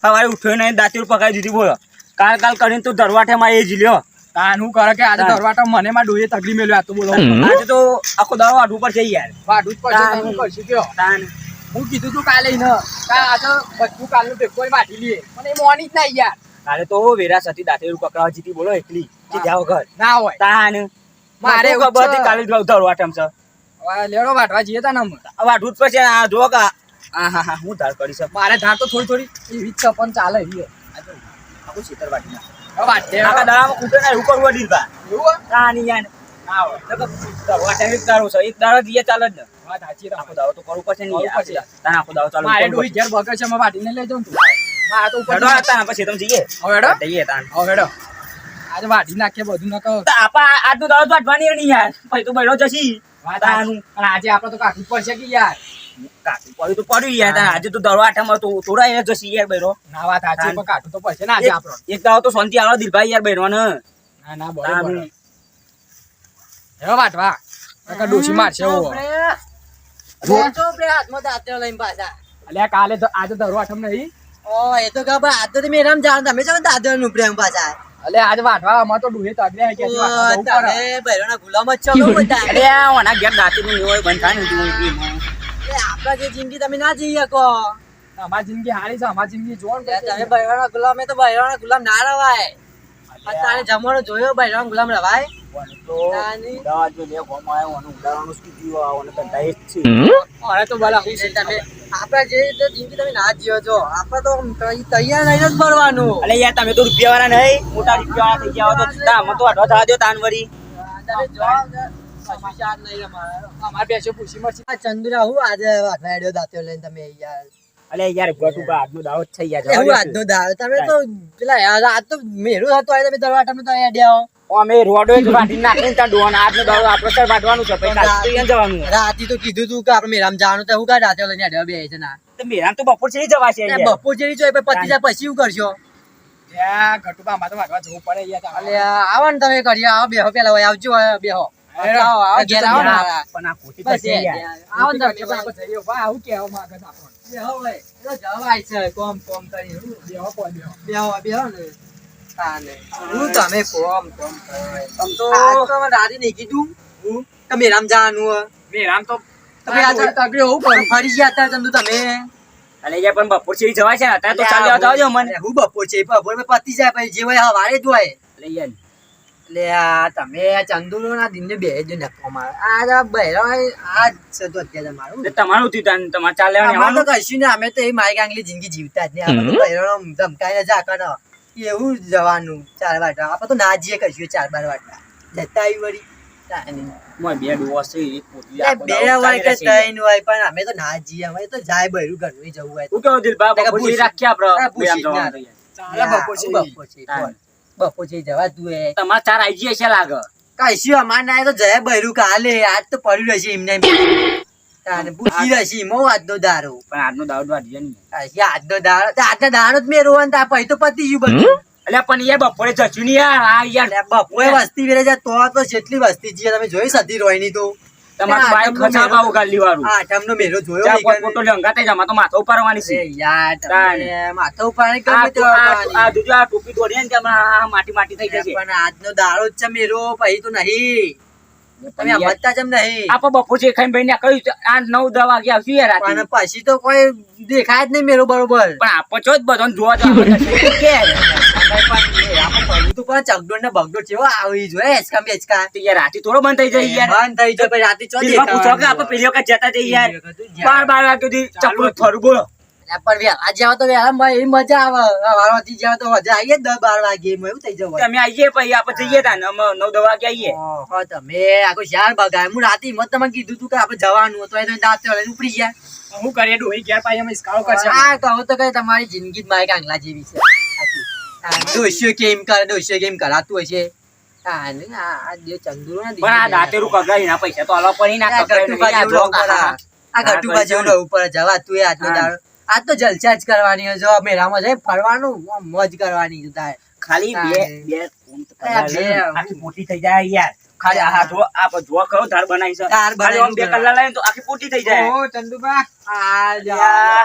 સવારે ઉઠ્યો નહીં દાંતીર પકાવી દીધી બોલો કાલ કરીને તું દરવાઠેમાં એ જ લ્યો તાનું કરે કે આજે દરવાટા મને માં ડોયે તકલી મેલ્યો આ તો બોલો આજે તો આખો દાડો વાઢવું પડશે યાર વાડું જ પડશે તમે કરશું કયો તાન હું કીધું તું કાલે ને આજે બધું કાલનું ભેગો વાટી લઈએ મને એ મોની જ નહીં યાર કાલે તો વેરા સતી દાંતેરું પકડાવા જીતી બોલો એકલી જીત્યા વગર ના હોય તાન મારે મારે ખબર હતી કાલે દરવાઠમ છે હવે લેડો વાટવા જઈએ તા ને વાઢવું જ પડશે આ જો કા હા હું ધાર કરી શકું મારે ધાર તો થોડી એવી જ છે પણ ચાલે એવી આખું ખેતર વાટી નાખ વાટે આખા દાડામાં કૂટે ના એવું કરવું દીધા એવું તાની યાર ના હોય દરવાઠમ એક દાડો છે એક દાડો દીએ ચાલે જ ને વાત સાચી આખો દાડો તો કરવું પડશે ને કરવું યાર પડશે. તાન આખો દાડો ચાલુ મારે કરવું ડોઈ પડશે. ઘેર બગર છે માં વાટીને લઈ જાઉં તું મારે તો ઉપર હેડો આ તાન પછી તમે જઈએ હવે હેડો જઈએ તાન હવે હેડો આજે વાટી નાખીએ બધું ન કહો તો આપા આજનો દાડો તો વાટવાની નહીં યાર પછી તો બૈરો જશી વાત સાચી. અને આજે આપણે તો કાઢવું જ પડશે કે યાર કાઢવું પડ્યું તો પડ્યું યાર તાન આજે તો દડો આઠામાં તો થોડા એને જશી યાર બૈરો ના વાત સાચી પણ કાઢવું તો પડશે ને આજે આપણો એક દાડો તો શાંતિ આવો દિલભાઈ યાર બૈરો ને ના ના બરોબર હેડો વાટવા નકર ડોશી મારશે એવો હાથમાં દાંતેડો લઈને પાછા અલ્યા કાલે તો આજે દરવાઠમ નહીં ઓ એ તો ખબર આ તો મેરામ જાણ તમે છો દાદા નું પ્રેમ પાછા અલ્યા આજે વાટવા અમાર તો ડુહે તગડે કે તમે ભૈરોના ગુલામ જ છો બધા અરે આ ઓના ઘેર દાંતીનું નિયોય બંધ થાય ને તું આપડા જે જિંદગી તમે ના જઈ શકો અમારી જિંદગી હારી છે અમારી જિંદગી જોન તમે ભૈરોના ગુલામ એ તો ભૈરોના ગુલામ ના રવાય તારે જમવાનો જોયો ભૈરોના ગુલામ રવાય તાની. અરે તો બોલા હું તમે આપડા જે તો જિંદગી તમે ના જીવો છો આપડે તો તૈયાર રહીને જ ભરવાનું અલે યાર તમે તો રૂપિયા વાળા નહીં મોટા રૂપિયા વાળા થઈ ગયા હો તો આમાં તો અડવા થવા દો તાન વરી તમે જો સમસ્યા નહીં અમારા અમાર બેસો પૂછી મરસી આ ચંદુરા હું આજે વાટવા હેડ્યો દાંતીઓ લઈને તમે યાર અલે યાર ગટુ બા આજનો દાવો જ થઈ ગયા એવું આજનો દાડો તમે તો પેલા આ તો મેરું હતું આ તમે દરવાટામાં તો હેડ્યા અમે રોડો જ વાટી નાખીને ત્યાં ડોન આજનો દાવો આપણે સર વાટવાનું છે પછી કાલે તો અહીંયા જવાનું રાતી તો કીધું તું કે આપણે મેરામ જવાનું તો હું કાંઈ રાતે લઈને હેડ્યા બે છે ના તો મેરામ તો બપોર છે જવાશે યાર. બપોર જેવી જોઈએ પતિ જાય પછી શું કરશો યા ઘટુબા અમાર તો વાટવા જવું પડે યાર અલે આવો ને તમે કરી આવો બેહો પેલા હોય આવજો બેહો આવો આવો ઘેર આવો ને મારા. પણ આ ખોટી બસ થશે યાર. આવો ને તમે જઈએ ભાઈ આવું કેવા માંગે છે આપણને બેહો હોય તો જવાય છે કોમ કોમ કરી બેહો કોઈ બેહો બેહો બેહો ને તાને હું તમે કોમ કોમ કરો આમ તો આજ તો અમે રાતે નહીં કીધું કે મેરામ જવાનું હે. મેરામ તો તમે આ તગડે હોવું પડે ફરી ગયા હતા ચંદુ તમે અલે યાર પણ બપોર છે જવાય છે અત્યારે તો ચાલ લેવા જાવજો મને હું બપોર છે બપોર મેં પતી જાય પછી જે હોય હવારે જ હોય અલે યાર એટલે આ તમે આ ચંદુરો ના દિનને બે જ નફો મારે આ બહેરો આ છે તો અત્યારે તમારું એટલે તમારું થયું તાન તમારે ચાલ લેવા અમારે તો આવવાનું કશું ને અમે તો એ મારી ગાંગલી જિંદગી જીવતા જ નહીં અમે તો બહેરો ધમકાઈને ઝાકડો એવું જ જવાનું 4 વાટા આપણે તો ના જઈએ કશું 4-12 વાટા જતા આવી વળી તાની. મોય બે ડોસ છે એક પોતી એ બે હોય કે ત્રણ હોય પણ અમે તો ના જઈએ અમે તો જાય બહેરું ઘરનું જવું હોય તો. હું કેવું દિલબા એટલે બપોર છે પૂછી- રાખીએ આપણે હા, પૂછી મેરામ જ ના. જવાનું તો યાર. ચાલે બપોર છે બપોર છે બોલ. બપોર છે જવાતું હે તમારે ચાર આઈ જઈએ છે લાગે કશું અમાર ના તો જય બહેરું કાલે આજ તો પડ્યું રહેશે એમને એમ. તાને પૂછી રહેશે એમાં આજનો દારો પણ આજનો દાવત વાઢીએ નહીં કશું આજનો દારો તો આજનો દારો જ મેં રોવાનું તા પછી તો પતી ગયું બધું અલ્યા પણ યાર બપોરે જશું નહીં યાર આ યાર એટલે બપોરે વસ્તી વેરે જાય તો જેટલી વસ્તી છે તમે જોઈ સતી રોયની તો તમારે તો બાઈક ખચાવ આવું ગાલી વાળું આ આઠમનો મેરો જોયો ચાર નહીં પોત કે પોતો લંગા થઈ જમા તો માથા ઉપાડવાની છે અરે યાર તાને. તમે માથા ઉપાડી આ ગમે તે આ ઉપાડવાની. જોજો આ ટોપી દોડીએ ને તેમાં આ માટી માટી થઈ જશે પણ આજનો દારો જ છે મેરો પછી તો નહીં તમે સમજતા જેમ નહીં આપણે બપોર છે ખાઈને ભાઈ ને કહ્યું આ 9-10 વાગે આવશું યાર રાતે પણ પછી તો કોઈ દેખાય જ નહીં મેરો બરોબર પણ આપણે ચો જ બધાને જોવા તો આપણે જશે. કે તું પણ ચગડોળ ને બગડોળ કેવો આવી જોઈએ હેચકા બેચકા તો યાર રાતે થોડો બંધ થઈ જાય યાર બંધ થઈ જાય પછી રાતે ચો દિલમાં પૂછો કે આપણે પેલી વખત જતા જઈએ યાર 12 વાગ્યા સુધી ચપલું ફરું બોલો પણ વહેલા જાવ તો વહેલા એ મજા આવે સવારથી જાવ તો મજા આવીએ 10-12 વાગે એમાં એવું થઈ જવું તમે આવીએ પછી આપણે જઈએ તા 9-10 વાગે આવીએ ઓહો તમે આખો શાર બગાય હું રાતે મત તમને કીધું તું કે આપણે જવાનું હતું તો દાંત લઈને ઉપડી ગયા હું કરીએ ડોહી ઘેર પાછી અમે ઇસ્કારો કરશે આ કહું તો કઈ તમારી જિંદગી જ મારી કાંગલા જેવી છે દોસ્યો કેમ કરે દોસ્યો કેમ કરાતું હશે આ જે ચંદુરો ના પણ આ દાંતેરું કગડાઈ ના પૈસા તો આલવા પડી ના આ ગટુ બાજુ રહેવું પડે જવાતું એ આજનો દાડો આજ તો જલસા જ કરવાની હોય. જો મેળામાં જાય ફરવાનું મોજ કરવાની છે તારે. ખાલી બે બે આખી પોટી થઈ જાય યાર ખાલી આ જો આ જો કરો ધાર બનાવી છે ધાર ખાલી આમ બનાવી 2 કલાક લાગે તો આખી પોટી થઈ જાય ઓ ચંદુબા આ યા.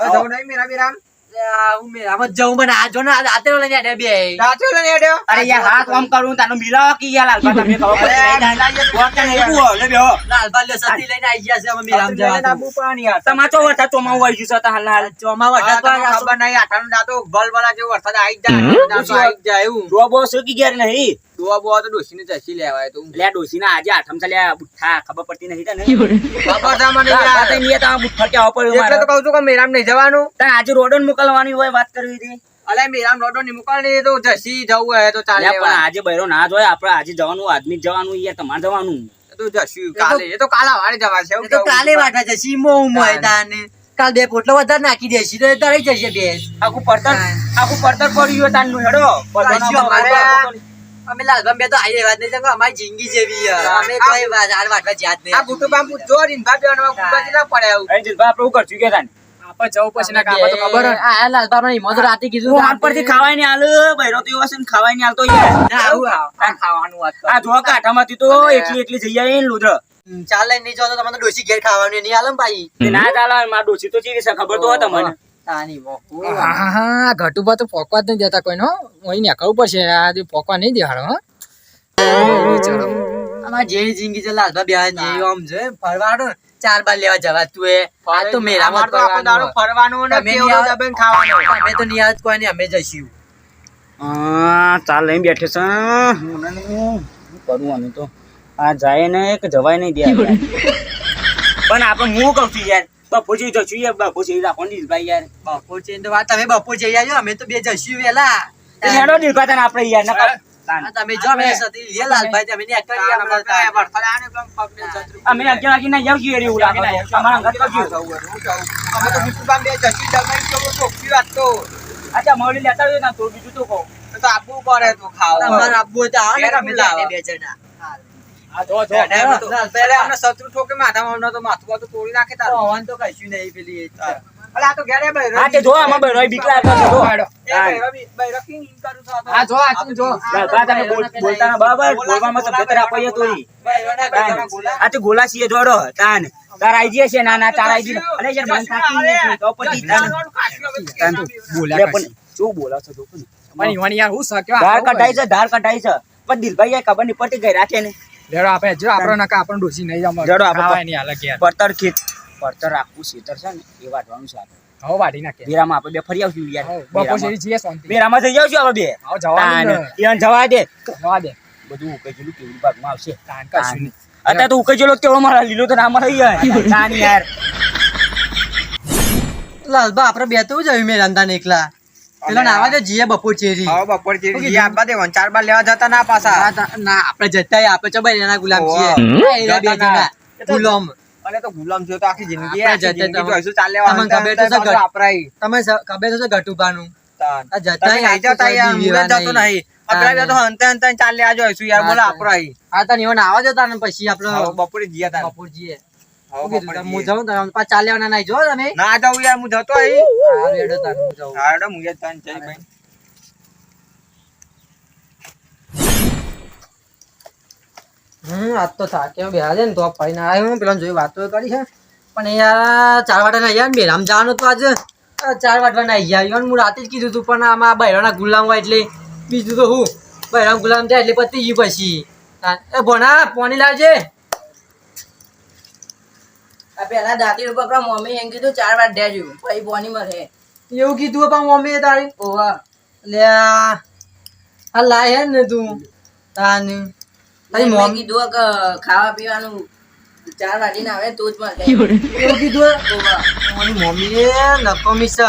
જવું નહીં મેરા બેરામ હું મેરામાં જઉં પણ આ જો ને આ રાતે લઈને આડે બે સાચું લઈને હેડ્યો. અરે યાર હાથ ઓમ કરું તાનો મિલાવો કે યાર લાલબા તમે ખબર પડતી નહીં વાત કે નહીં બુઓ લે બેહો લાલબા લે સતી લઈને આવી ગયા છે અમે મેરામ લઈને જવા આબુ પણ યાર. તમાચો વરસાદ ચોમાવું આવી ગયું છે હાલ હાલ ચોમા હા, વટા તમને ખબર નહીં, આઠાનું દાંતો ભલભલા જેવો વરસાદ આવી જ જાય, દાંતો આવી જ જાય એવું. ડોબો સુકી ગયા નહીં ડોહા બોહા તો ડોશીને જસી લેવાય તો. લે ડોસીના આજે આઠમ ચાલ્યા બુઠ્ઠા ખબર પડતી નહીં તને ખબર છે મને યાર. રાતે નિયત આ બુઠ્ઠા કે આવો પડ્યો એટલે તો મારે કહું છું કે મેરામ નહીં જવાનું. તને આજે રોડન મોકલવાની હોય વાત કરવી હતી અલે મેરામ રોડો ની મુકાલ નહીં તો જસી જવું હોય તો ચાલે. લે પણ આજે બૈરો ના જ હોય આપણે આજે જવાનું આદમી જ જવાનું યાર તમારે જવાનું તો જશું કાલે. એ તો કાલે વારે જવા છે. એ તો કાલે વાટા છે સીમો ઉમોય તાને કાલ બે પોટલો વધારે નાખી દેસી તો તરાઈ જશે બે આખું પડતર પડ્યું હોય તાનનું હેડો કશું અમારે બધાનો અમે લાલબા બે તો આઈ વાત નહીં કે અમારી જિંદગી જેવી છે. અમે કોઈ વાત હાલ વાટવા જાત નહીં આ ગુટુ બાપુ જો રીંભા બેવાનો ગુટુ ના પડે આવું. અહીં જીલભાઈ આપણે એવું કરશું કે તાને આપણે જવું પછી ના કાપા તો ખબર હે. આ લાલબા આપણે હિંમત રાતે કીધું હું હાથ પરથી ખાવાય નહીં હાલ બૈરો તો એવો છે ને ખાવાય નહીં હાલતો યાર ના આવું આ ખાવાનું વાત કરો. આ જો કાંઠામાંથી તો એકલી જઈ આવી ને લુદ્ર ચાલે નહીં જો તો તમને ડોસી ઘેર ખાવાનું નહીં હાલમ ભાઈ તે ના ચાલે મારા ડોસી તો ચીવી છે ખબર તો હોય તમને તાની મોકો હા ઘટુબા તો પોકવા જ નહીં દેતા કોઈનો. અહીં નીકળવું પડશે, આ પોકવા નહીં દેવાડો. હા અમાર જેવી જિંદગી છે લાલબા બે જેવી આમ છે ફરવાનો 4 બાર લેવા જવા તું એ આ તો મેરામાં અમાર તો આખો દાડો ફરવાનું ને તમે કેવડો નહીં દબાઈને ખાવાનું. અમે તો નિયાજ કોઈ નહીં અમે જઈશું ચાલ લઈને બેઠે છે મને શું કરું અમે તો આ જાય ને કે જવાય નહીં દે પણ આપણે હું કહું છું યાર બપોર જશું યાર બપોર રાખો ને દિલભાઈ યાર બપોર છે તો વાત તમે બપોર જઈ આવજો અમે તો બે જઈશું વેલા હેડો દિલભાઈ તને આપણે યાર ના આ તમે જો અમે સતી લે લાલભાઈ તમે ને એકલા આ અમાર વરસાદ વરસાદ આને તો પગને જતરું. અમે 11 વાગે ના જાવ છીએ એવું લાગે તમારા અંગત કરજો અમે તો ગુટુ બાપ બે જસી દબાઈને કેવો ચોખ્ખી વાત તો. અચ્છા મળી લેતા હોય ને તો બીજું તો કહો તો આપવું પડે તો ખાવા. તમાર આબુ તો આવો ને ઘેર અમે બોલાવો. બે જણા આ જો પહેલા અમને શત્રુ ઠોકે માથામાં અમને તો માથું બાથું તોડી નાખે તારું. પવન તો કશું નહીં પેલી અલે આ તો ઘેરે બૈરો. હા તે જો આમાં બરોય બીક લાગે છે જો એ બૈરો કી ઈન કરું છું આ તો. આ જો આ જો બા તમે બોલતા ના બરાબર બોલવામાં સભ્યતા રાખો યાર તોરી બૈરોના ગોલા. આ તો ગોલા છીએ જોડો તાન તાર આઈ જશે છે ના ના તાર આઈ જશે અરે યાર બંધ થાકી નહીં તો પછી તાન બોલા પણ શું બોલા છો તો ધાર કટાઈ છે પણ દિલભાઈ યાર ખબર નહીં પડતી ગઈ રાખે ને જડો આપણે પડતર રાખવું સીતર છે ને એ વાટવાનું છે આપણે બેરામાં આપણે બે ફરી આવશું યાર બેરામાં થઈ જાવશું આપણે બે તાન જવા દે બધું ઉકેલ જેલું કેવું ભાગમાં આવશે અત્યારે તો ઉકેલ જેલો કેવડો મારા લીલો તો ના મળી જાય તાન યાર લાલબા આપણે બે તો જઈ મે રંદાને એકલા પેલા નાવા દે જીએ બપોર ચેરી હવે બપોર જેવી આપવા દે 4 બાર લેવા જતા ના પાછા. ના આપણે જતા આપણે ચબાઈ એના ગુલામ છીએ એના બે જણા ગુલામ અને તો ગુલામ છો તો આખી જિંદગી આપણે આખી જતે જિંદગી જોઈશું ચાલે તમને ખબર તો છે આપરાઈ તમે ખબર છે ગટુબાનું તાન. આ જતા તમે નહીં જતા યાર મુલે જતો નહીં આપણે તો હંતે હંતે ચાલે આ જોઈશું યાર બોલા આપરાઈ. આ તો નિવન આવા જતા ને પછી હવે આપણે બપોરે જીયા તા. બપોર જીએ હવે બપોરે હું જીએ. જાઉં તો પાછા ચાલ્યા નહીં જો તમે ના જાઉં યાર હું જતો અહીં. આ રેડો તાર હું જાઉં હા એડો મુજે તાન જઈ ભાઈ. આજ તો થાક્યો બેહા છે ને તો ફરીને આવ્યો પેલા જોઈ વાતો કરી છે પણ યાર 4 વાટા ના યાર બેરામ જવાનું તો આજે 4 વાટવા ના આવ્યા હું રાતે જ કીધું તું પણ આમાં બૈરાના ગુલામ હોય એટલે બીજું તો હું બૈરામ ગુલામ થાય એટલે પતી ગયું પછી એ ભણા પાણી લાવજે આ પેલા દાંતી પકડો મમ્મી એમ કીધું 4 વાર દેજો પછી બોની મરે એવું કીધું પણ મમ્મી તારી ઓવા એટલે આ લાય હે ને તું તાની તારી મેં મમ્મી કીધું કે ખાવા પીવાનું 4 વાટીને આવે તો જ મળે એવું કીધું ઓવા મારી મમ્મી નકમી છે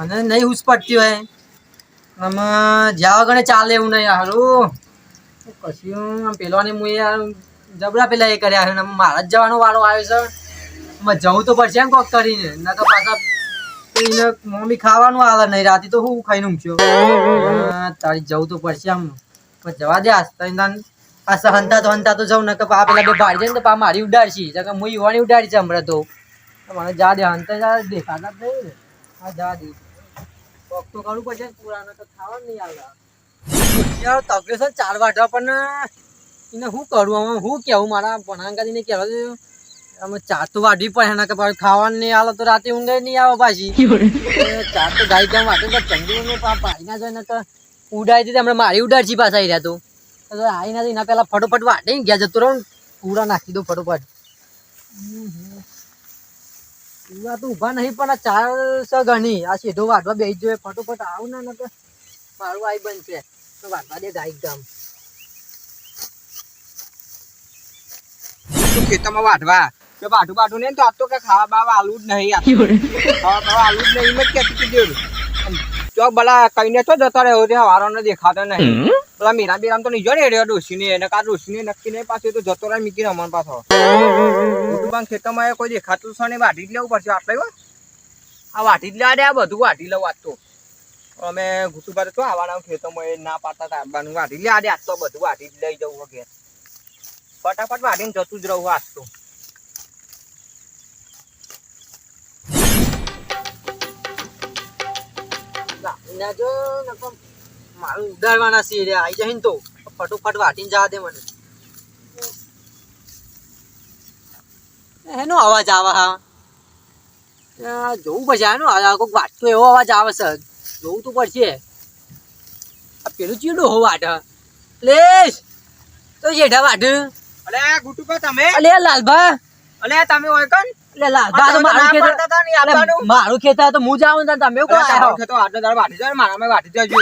અને નહીં હુસ પડતી હોય આમાં જ્યાં વગર ચાલે એવું નહીં હારું કશું આમ પેલો ને હું યાર જબરા પેલા એ કર્યા છે ને મારા જ જવાનો વારો આવ્યો છે આમાં જવું તો પડશે એમ કોક કરીને નકર પાછા એને મમ્મી ખાવાનું આવે નહીં રાતે તો હું ખાઈને ઊંઘ્યો તારી જવું તો પડશે આમ પણ જવા દે આ હંતા તો જવું નકર પા પેલા બે ભાડી જાય ને તો પા મારી ઉડાડશી હું યુવાની ઉડાડી છે હમણાં તો મને જા દે હંતા જા દેખાતા જ નહીં હા જા દે કોક તો કરવું પડશે પુરાનો તો ખાવાનું નહીં આવે યાર તકલીફ છે 4 વાટવા પણ એને શું કરું હું કેવું મારા ભણાંગાજીને કહેવા અમે ચા તો વાઢવી પડે એના કે પાછું ખાવાનું નહીં આલો તો રાતે ઊંઘે નહીં આવે પાછી ચા તો ગાય ગામ વાટે તો ચંદુ પાડી ના જાય ને તો ઉડાડી દીધી હમણાં મારી ઉડાડજી પાછા આવી રહ્યા તો આવી ના એના પેલા ફટોફટ વાટે ગયા જતો રહો પૂરા નાખી દો ફટોફટ પૂરા તો ઊભા નહીં પણ આ ચાર ગણી આ સીધો વાટવા બેસી જોઈએ ફટોફટ આવું ના તો મારું આઈ બનશે તો વાટવા દે ગાય ગામ ખેતરમાં વાઢવા કે વાઢું ને તો આ તો કે ખાવા બાવા આલુ જ નહીં ખાવા બાવા આલુ જ નહીં એમ જ કેતી કીધું જો ભલા કઈને તો જતા રહ્યો છે હવારો ને દેખાતો નહીં પેલા મીરા બીરામ તો નહીં જો ને રેડ્યો ડોસીને એને કા ડોસીને નક્કી નહીં પાછું તો જતો રહે મીકીને અમન પાછો યુટ્યુબ ખેતરમાં કોઈ દેખાતું છે ને વાઢી જ લેવું પડશે આટલે આ વાઢી જ લેવા દે આ બધું વાઢી લઉં આજ તો અમે ગુટુબા તો આવવાના ખેતરમાં એ ના પાડતા હતા આવવાનું વાઢી લે આજ તો બધું વાઢી જ લઈ જવું વગેરે ફટાફટ વાઢીને જતું જ રહું આજ તો મારું ઉડાડવાના છે આવી જાય ને તો ફટોફટ વાટીને જવા દે મને એનો અવાજ આવે હા જોવું પડશે એનો કોઈક વાટતો એવો અવાજ આવે છે જોવું તો પડશે આ પેલું ચીડો હો વાટ પ્લેસ તો જેઠા વાટ અલે ગુટુબા તમે અલે લાલભા અલે તમે હોય કન એટલે લાલભા તો મારું ખેતર તો હું જાઉં ને તમે કોણ આવ્યો ખેતો આટલો દાળ વાટી જાય મારા મે વાટી જજો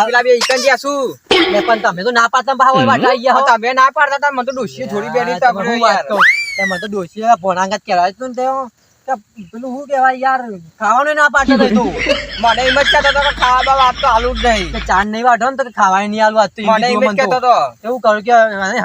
પેલા બે ઈકન જ્યા શું એટલે પણ તમે તો ના પાડતા ભાવ વાટા આવી ગયા તમે ના પાડતા હતા મને તો ડોશી થોડી બેડી તો આપણે યાર મને તો ડોશી ભોણાંગત કહેવાય તું ને પેલું શું કહેવાય યાર ખાવાનું ના પાડતો તું મને એમ જ કહેતો હતો કે ખાવા બાવા આજ તો આલુ જ નહીં ચાંદ નહીં વાઢો ને તો ખાવાય નહીં આલુ આજ તો મને એમ જ કહેતો હતો એવું કરું કે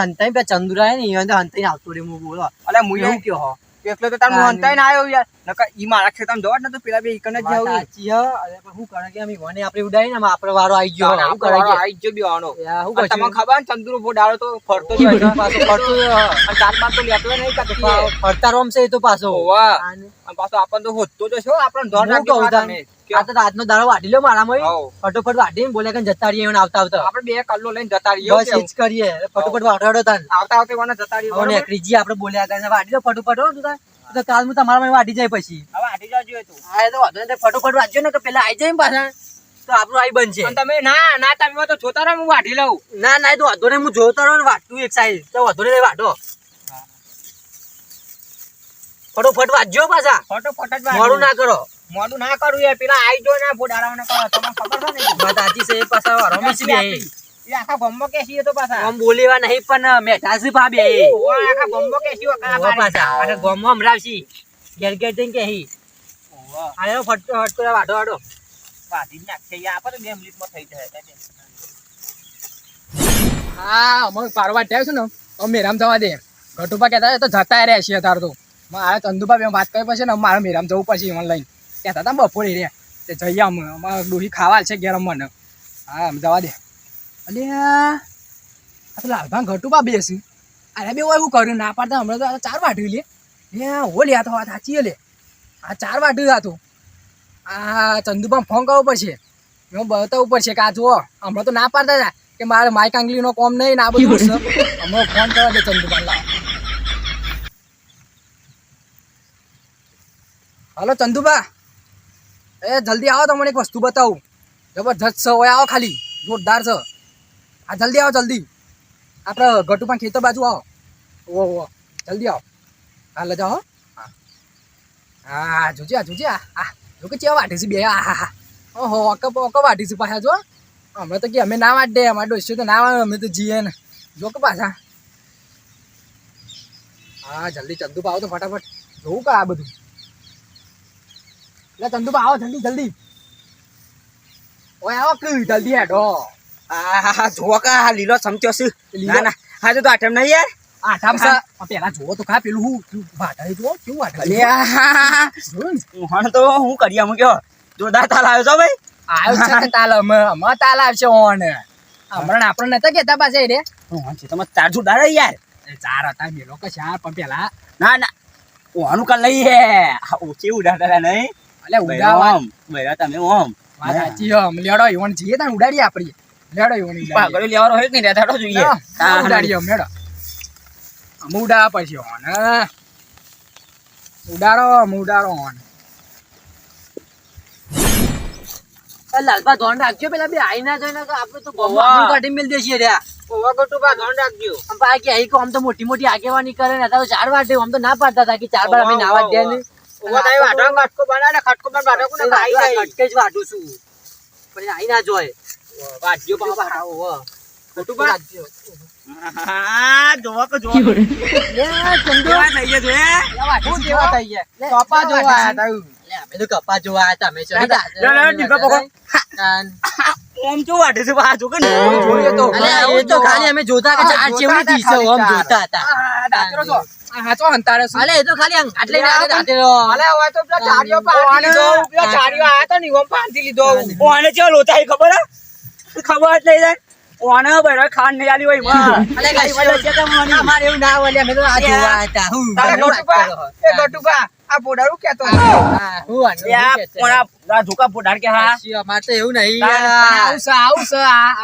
હંતાઈ પે ચંદુરા ને ઈવન તો હંતાઈ આવતો રે હું બોલો અલે હું એવું કયો એટલે તો તાર હું હંતાઈ ના આવ્યો યાર નકા ઈ મારા ખેતરમાં જવા ને તો પેલા બે ઈકન જ જાવ સાચી હ અરે પણ હું કરે કે અમે વને આપણે ઉડાઈ ને આપણે વારો આવી ગયો હું કરે કે આવી ગયો બેવાનો હું તમને ખબર ને ચંદુરો ફોડાળો તો ફરતો જ હોય પાછો ફરતો અને ચાર પાંચ તો લેતો નહીં કાતો ફરતા રોમ છે એ તો પાછો અને પાછો આપણ તો હોતો જ છો આપણને ધોન રાખજો તમે આ તો રાતનો દાડો વાટી લો મારામાં ફટોફટ વાટીને બોલે કે જતા રહીએ એને આવતા આવતા આપણે 2 કલ્લો લઈને જતા રહીએ બસ એ જ કરીએ ફટોફટ વાટાડો તાન આવતા આવતા વાના જતા રહીએ અને એકરીજી આપણે બોલ્યા કરે વાટી લો ફટોફટ હો તું તો કાલ હું તમારા વાટી જાય પછી હવે વાટી જાજો તું હા એ તો વાંધો નહીં ફટોફટ વાંચજો ને કે પેલા આવી જાય પાછા તો આપણું આઈ બનશે અને તમે ના તમે તો જોતા રહો હું વાટી લઉં ના એ તો વાંધો નહીં હું જોતો રહો ને વાટતું એક સાઈડ તો વાંધો નહીં વાટો ફટોફટ વાંચજો પાછા ફટોફટ જ મોડું ના કરો મોડું ના કરું યાર પેલા આઈ જો ને ફોડાળાને કહો તમને ખબર છે ને વાત સાચી છે એ પાછા રમેશ બે એ આખા ગમ્મો કેસી તો પાછા આમ બોલેવા નહીં પણ મેઠાસી પા બે ઓ આખા ગમ્મો કેસી ઓ પાછા અને ગોમો હમરાવશી ઘેર ઘેર જઈને કહી આયો ફટકો વાટો વાટો વાટી નાખે યા આપણે 2 મિનિટમાં થઈ જાય હા અમે પારવા ટ્યા છે ને અમે મેરામ જવા દે ઘટુપા કહેતા તો જતા રહે છે તાર તો મારે ચંદુભા બે વાત કરી પછી ને મારે મેરામ જવું પછી ઓનલાઈન કહેતા હતા બપોરે રે તે જઈએ અમે અમારે ડોહી ખાવા છે ઘેર મને હા જવા દે અલે આ તો લાલભા ઘટુપા બેસી અરે બે એવું કર્યું ના પાડતા હમણાં તો 4 વાટ્યું લે હો લે આ તો વાત સાચી લે આ 4 વાટ્યું હતું આ ચંદુભા ફોન કરવો પડશે હું બતાવવું પડશે કે આ જુઓ હમણાં તો ના પાડતા હતા કે મારે માઇક આંગલીનો કોમ નહીં ના બધું છે હમણાં ફોન કરવા દે ચંદુભા લાવ હલો ચંદુભા એ જલ્દી આવો તમને એક વસ્તુ બતાવું જબરજસ્ત છે હોય આવો ખાલી જોરદાર છે હા જલ્દી આવો જલ્દી આપણે ગટુપા ખેતર બાજુ આવો ઓ જલ્દી આવો હા લજા હો હા જોજે આ જો કે ચેવા વાટી છે બે હા ઓહો અક વાટી છે પાછા જો હમણાં તો કે અમે ના વાટ દે અમારે ડોસ્યો તો ના વાળે અમે તો જીએ ને જો કે પાછા હા જલ્દી ચંદુભા આવો તો ફટાફટ જોવું કા આ બધું એટલે ચંદુભા આવો જલ્દી ઓય આવો કે જલ્દી હેડો આ જો કા લીલો ચમચો છે ના હા તો આઠમ નહીં યાર આઠમ છે પેલા જોવો તો ખા પેલું હું વાટાઈ જો કેવું વાટાઈ હું તો હું કરી આમ કયો જોરદાર તાલ આવ્યો છો ભાઈ આવ્યો છે તાલ અમે તાલ આવશે ઓન હમણાં આપણે નતા કેતા પાછા રે છે તમે 4 જોરદાર યાર 4 હતા મેલો કે 4 પણ પેલા ના ઓનું કા લઈ હે ઓછી ઉડાડતા નહીં અલે ઉડાવા બૈરા તમે ઓમ વાત સાચી હમ લેડો ઈવન જીએ તાન ઉડાડી આપડી લેડો ઈવન પાગળ લેવાનો હોય કે નહીં રહેતા જોઈએ ઉડાડી હમ લેડો અમ ઉડાવા પછી ઓન ઉડાડો હોન. લાલબા ધોન રાખજો પેલા બે આઈ ના જોઈને આપણે તો ઓવા. આપણું કાઢી મેલ દેશીએ રહ્યા ઓવા ગોટુબા ધ્યાન રાખજો. બાકી અહીં આમ તો મોટી મોટી આગેવાની કરે ને તો 4 વાટે આમ તો ના પાડતા હતા કે 4 વાર અમે નાવા દે ને ઓવા તારી વાટણ ખટકો બનાવે ખટકો પર વાટકો ને ખાઈ જાય. કટકે જ વાટું છું પણ આઈ ના જોય વાટજો બાપા. ગોટુબા હા જોવા કે જોવા લે ચંદુ કેવા થઈ ગયા છે હું કેવા થઈ ગયા કપા જોવા આયા તા. લે અમે તો કપા જોવા આયા તા અમે ચડી લે, લે, ડીપા પકડો. ઓમ જો વાટે છે બાજુ કે જોઈએ તો. અલે એ તો ખાલી અમે જોતા કે ચાર ચેવડી દીસે ઓમ જોતા હતા દાતરો છો. આ હાચો હંતારે છે. અલે એ તો ખાલી આટલે ને આગળ દાતરો અલે હવે તો પેલા ચારીઓ પાડી લીધો. પેલા ચારીઓ આયા તા ને ઓમ પાડી લીધો. ઓને ચેવો લોતા ખબર હે ખબર જ લઈ જાય ઓને બરા ખાન નહીં આલી હોય માં અલે કઈ અમારે એવું ના હોય અમે તો આ જોવા આયા તા હું તારે ગોટુબા એ ગોટુબા આ પોડારું કેતો હતો. હું આનું યા પોણા ધોકા પોડાર કે હા અમાર તો એવું નહીં આવશે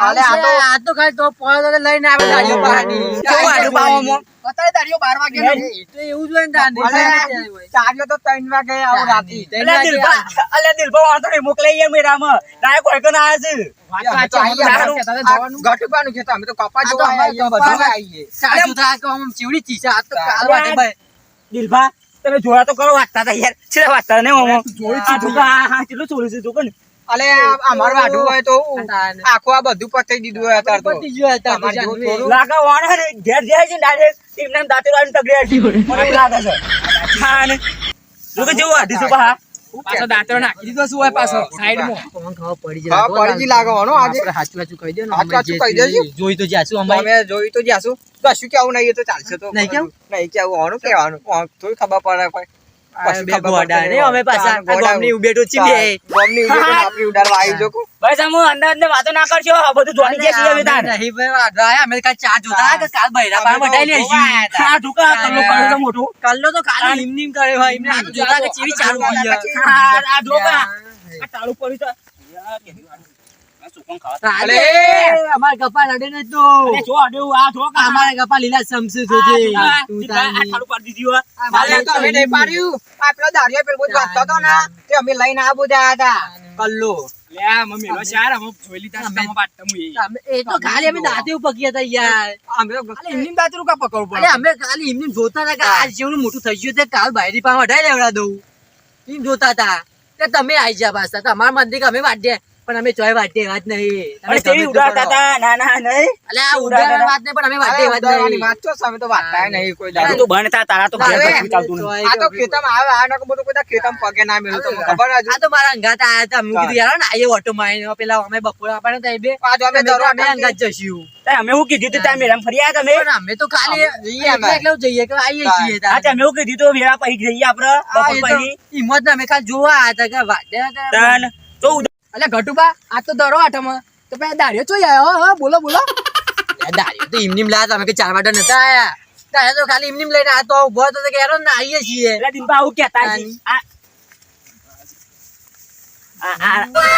અલે આ તો ખાલી તો પોળો લઈને આવે દાડીઓ પાણી કેવું આડું પાવામાં અત્યારે દાડીઓ 12 વાગે એ તો એવું જ હોય ને દાડી અલે ચારીઓ તો 3 વાગે આવું રાતી. અલે દિલબા વાતો નહીં મોકલાઈ યાર મેરામાં ના કોઈ કન આયા છે ગટુબાનું ખેતર અમે તો કપા જોવા આયા બધું આવીએ. સાચું થાય કે આમ ચીવડી ચીસે આ તો કાલ વાટે ભાઈ દિલબા તમે જોયા તો કરો વાટતા હતા યાર છે વાટતા ને ઓમો આ ધોકા હા કેટલું ચોરી છે ધોકા ને અલે અમાર વાઢું હોય તો આખું આ બધું પતાઈ દીધું હોય અત્યારે તો. પતી ગયો હતા તમારે જેવું થોડું. લાગે વાણે ને ઘેર જાય છે ડાયરેક્ટ ટીમને દાંતે વાળીને તગડ્યા છે મને એવું લાગે છે હા ને જો કે જેવું આધી છે પા પાછો દાંતરો નાખી દીધો શું હોય પાછો સાઈડમાં. કોણ ખાવા પડી હા, પડી જી લાગવાનો આજે. આપણે હાચું કહી દે ને હાચું હાચું કહી દેજો. જોઈ તો જાશું અમે અમે જોઈ તો જાશું. કશું કેવું નહીં એ તો ચાલશે તો. નહીં કેવું? નહીં કેવું હોવાનું કહેવાનું. થોડી ખબર પડે કોઈ. કશું બે ખબર ગોડા પડે. ને અમે પાછા આ ગોડા ગામની ઉભેટો છીએ બે. ગામની ઉભેટો આપણી ઉડાડવા આવી જો કો. બસ આમ અંદર અંદર વાતો ના કરશો આ બધું જોડી જાય છે હવે તાર નહીં ભાઈ વાંધો આયા. અમે કાલ ચા જોતા કે કાલ બૈરા પાર વટાઈ લે છીએ. આ ધોકા કલ્લો કરે છે મોટું કાલનો તો કાલે હિમનીમ કરે ભાઈ એમને આ તો જોતા કે ચેવી ચાલુ ગઈ આ ધોકા આ તાળું પડ્યું છે યાર કેવી વાળું આ સુકણ ખાવા અલે અમાર ગપ્પા લડે ને તો અરે જો આડ્યું આ ધોકા અમારા ગપ્પા લીલા સમસુ જોજે તું આ તારી તાળું પાડી દીધી હો અલે તો અમે નહીં પાડ્યું. આ પેલો દારિયા પેલો બધું વાંચતો હતો ને તે અમે લઈને આ બધા હતા. કલ્લો. લે આ મમ્મી લો શાર અમે જોઈ લીધા છે તમે વાટતા મુ એ તો ખાલી અમે દાંતે પગ્યા હતા યાર અમે તો અલે એમની દાતરું કા પકડવું અરે અમે ખાલી એમને જોતા હતા કે આ જેવડું મોટું થઈ ગયું તે કાલ બાયરી પાસે વઢાઈ લેવડા દઉં એમ જોતા હતા કે તમે આઈ જા પાછા તમારા મંદિર કે અમે વાટ્યા પણ અમે ચોય વાટ્યે વાત નહીં અરે તેવી ઉડાડતા હતા ના ના નહીં અલે આ ઉડાડવાની વાત નહીં પણ અમે વાટ્યે વાત ઉડાડવાની નહીં વાત છો અમે તો વાંચતા નહીં કોઈ તું દાડો. તો ભણતા તારા તો ઘેર કશું ચાલતું નહીં આ તો ખેતરમાં આવે આ નકો બધું કોઈ ખેતરમાં પગે ના મેલું તમને ખબર જ. આ તો મારા અંગાત આયા હતા મેં કીધું યાર ને આયે ઓટો મારીને પેલા અમે બપોરે આપણને તો બે આ તો અમે દરરોજ અમે અંગાત જશું તે અમે હું કીધું તું તમે મેડમ ફરી આયા તમે પણ અમે તો ખાલી જઈએ અમે. એટલે જઈએ કે આઈએ છીએ હા તમે હું કીધું તો વેળા પછી જઈએ આપણે બપોર પછી હિંમત અમે ખાલી જોવા આયા હતા કે વાટ્યા તન તો અલે ઘટુબા આ તો દરો આઠમાં તો પેલા દાડિયો ચોઈ આવ્યો. હા બોલો બોલો. દાડીઓ તો એમની લાયા અમે કે 4 વાટા નતા આયા દાડીઓ તો ખાલી એમની લઈને આ તો ઉભો હતો કે યાર ના આવીએ છીએ એટલે દિનભા આવું કહેતા છે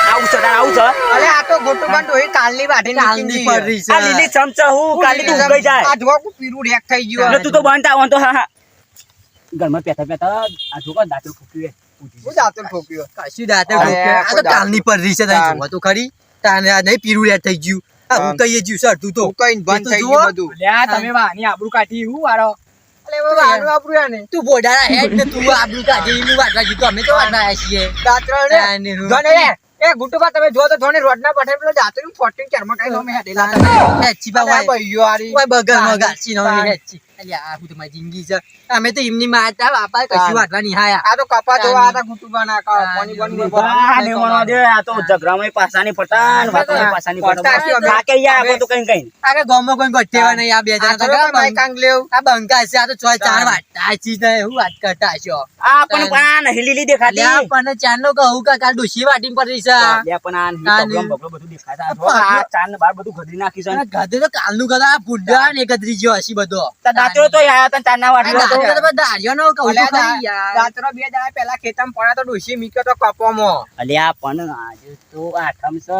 આવું છે તાર આવું છે અલે આ તો ગોટુબા ડોહી કાલની વાઢી કાલની પર રહી આ લીલી ચમચા હું કાલી તું ગઈ જાય આ જોકો પીરું રેક થઈ ગયું. એટલે તું તો બનતા હોન તો હા હા ઘરમાં પેતા પેતા આ જોકો દાંતરું ફૂક્યું હું જાતો ઠોક્યો. કશું દાતે અરે, આ તો કોઈ કાલની પર રહી છે તમે જોવો તો ખરી તાને આ નહીં પીરું રેડ થઈ ગયું આ હું કહીએ જ્યું સર તું તો હું કઈ બંધ થઈ જુઓ. ગયું બધું. લ્યા તમે વાની આબરૂ કાઢી હું વારો અલે હવે આનું આપણું યાર ને તું બોડારા હેડ ને તું આબરૂ કાઢી એનું વાટવા જીતો અમે તો વાટવા આયા છીએ દાતરો ને તાને હું. જોને એ ગુટુબા તમે જો તો જોને રોડ ના પઠે પેલો દાતરો 14 ચારમાં કઈ નો મે હેડેલા તમે. હેચી બા અલે આ હોય ભાઈઓ આરી. ઓય બગલમાં ગાચી નો હેચી અલ્યા આ હું તો મારી જિંદગી છે અમે તો એમની માતા બાપા કશું વાટવા નહીં હાયા આ તો કપા જોવા આતા ગુટુબા ના કા પાણી બની આ ને મનો દે આ તો ઝઘરામાં પાસાની પટાન વાતોમાં પાસાની પટાન આ કે યા આ તો કઈ કઈ આગળ ગામમાં કોઈ ગઠેવા નહીં આ બે જણા તો આ માઈ કાંગ લેવ. આ બંકા છે આ તો 4 વાટતા ચીજ ને હું વાત કરતા છો આ પણ આ નહીં લીલી દેખાતી લ્યા પણ ચાંદનો કહું કે કાલ ડોશી વાટીને પડી છે લે પણ આ નહીં બગલો બગલો બધું દેખાતા જો આ ચાંદ ને બાર બધું ગધરી નાખી છે ગધે તો કાલનું ગધા ભૂંડા ને એકત્રી ગયો હસી બધો દાંતરો તો આયા તા ચાંદના વાટલો તો દાદા તો દાડિયો નો કહું તો ખરી યાર દાતરો 2 દાડા પહેલા ખેતરમાં પડ્યા તો ડોશી મીક્યો તો કપોમાં. અલ્યા પણ આજે તો આઠમ છે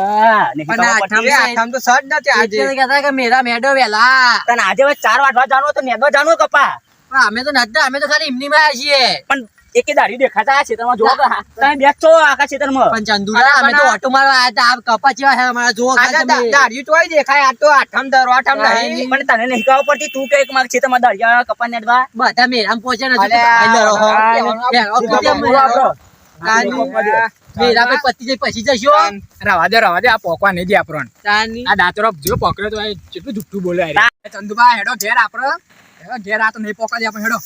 નહીં પણ ખબર આઠમ પડતી. આઠમ તો સજ નથી આજે. એટલે કહેતા કે મેરા મેડો વેલા તને આજે હવે 4 વાટવા જાણો તો નેદવા જાણો કપા પણ અમે તો નતા અમે તો ખાલી એમની માં છીએ પણ એકે દાઢી દેખાતા આ ખેતરમાં જોવો કે હા, તમે બેઠો આખા ખેતરમાં. પણ ચંદુલા અમે તો ઓટો મારવા આયા હતા. આ કપા જેવા છે અમારા જોવો ખાલી તમે. દાઢી તોય દેખાય આ તો આઠમ દરવાઠમ નહીં પણ તને નહીં ખબર પડતી તું કે મારા ખેતરમાં દાઢિયા કપા નેડવા બધા મેરામ પહોંચે ને હજુ તો અલ્યા, ખાઈ લો રહો. આ મેરા ભાઈ પતિ જાય પછી જશો. રવા દે આ પોકવા નહીં દે આપણને. તાની આ દાંતરો જો પકડ્યો તો આ કેટલું જુઠ્ઠું બોલે આ રે. ચંદુબા હેડો ઘેર આપણો હેડો ઘેર આ તો નહીં પોકા દે આપણે હેડો.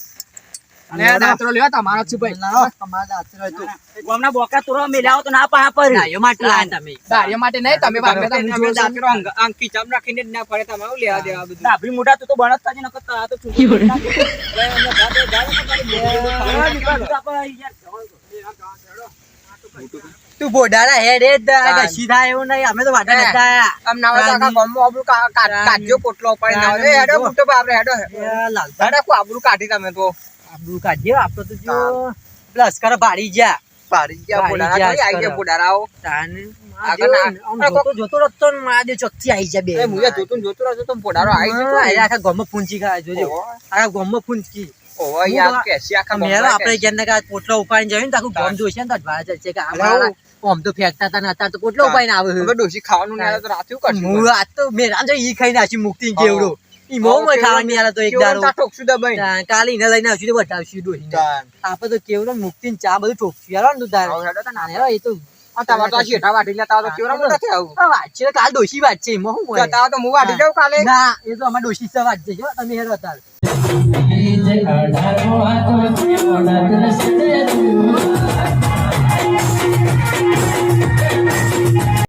અને આ દાંતરો લેવા તમારો જ છે ભાઈ. લાવો અમારા દાંતરો હતો. ગામના બોકા તોરો મેલાવો તો ના પા પર ગાયો માટે લાયા તમે. દાડિયા માટે નહીં તમે બાપે તો હું જોઉં છું. દાંતરો આંખી ચમ રાખીને જ ના પડે તમારે લેવા દેવા બધું ડાબરી મોઢા તો બણતતા જ નકર આ તો તું બોડાના હેડ એ જ કશી થાય એવું નહીં. અમે તો વાટા નતા આયા. આમ ના હોય તો આખા ગામમાં આબરૂ કાઢ્યો પોટલો ઉપાડી ના હોય. હેડો મોટો બાપ હેડો લાલ હેડો કો આબરૂ કાઢી તમે તો આબરૂ કાઢ્યો આપડે તો જો લશ્કર ભાડી ગયા. પાડી ગયા પોડારા ગયા તો આવી ગયા પોડારાઓ તાને આગળ ના- જોતો રસ્તો ને મહાદેવ ચોકથી આવી જાય બે. એ મુએ જોતું ને જોતું રહેતો તો પોડારો આવી ગયો હા, એટલે આખા ગામમાં પૂંચી ખાય જોજો. આખા ગામમાં પૂંચી. ઓહો યાર કેસી આખા મેલો આપણે ઘેરના કાંઈ પોટલો ઉપાડીને જઈએ ને તો આખું ગામ જોશે ને તો અઠવાડિયા ચાલશે કે આ મારા આમ તો ફેંકતા હતા ને અત્યારે તો પોટલો ઉપાડીને આવે છે. હવે ડોસી ખાવાનું ને તો રાત્યું કરશું હું આ તો મેં રામ ઈ ખાઈ નાખી મુક્તિ કેવડો ઈ મોં માં ખાવાની આલા તો એક દારૂ ઠોકશું દબાઈ કાલે એને લઈને આવશું તો બતાવશું ડોહીને. આપણે તો કેવડો મુક્તિ ને ચા બધું ઠોકશું યાર ને તું તારે. હેરો એ તો તમારે તો શેઠા વાટી લેતા તો કેવડા મોટા થયા આવું આ વાત છે કાલ ડોશી વાત છે એમાં શું હોય? જતા તો હું વાટી જાઉં કાલે ના એ તો અમાર ડોશી સે વાત છે જો તમે હેરો તાર. અઢાર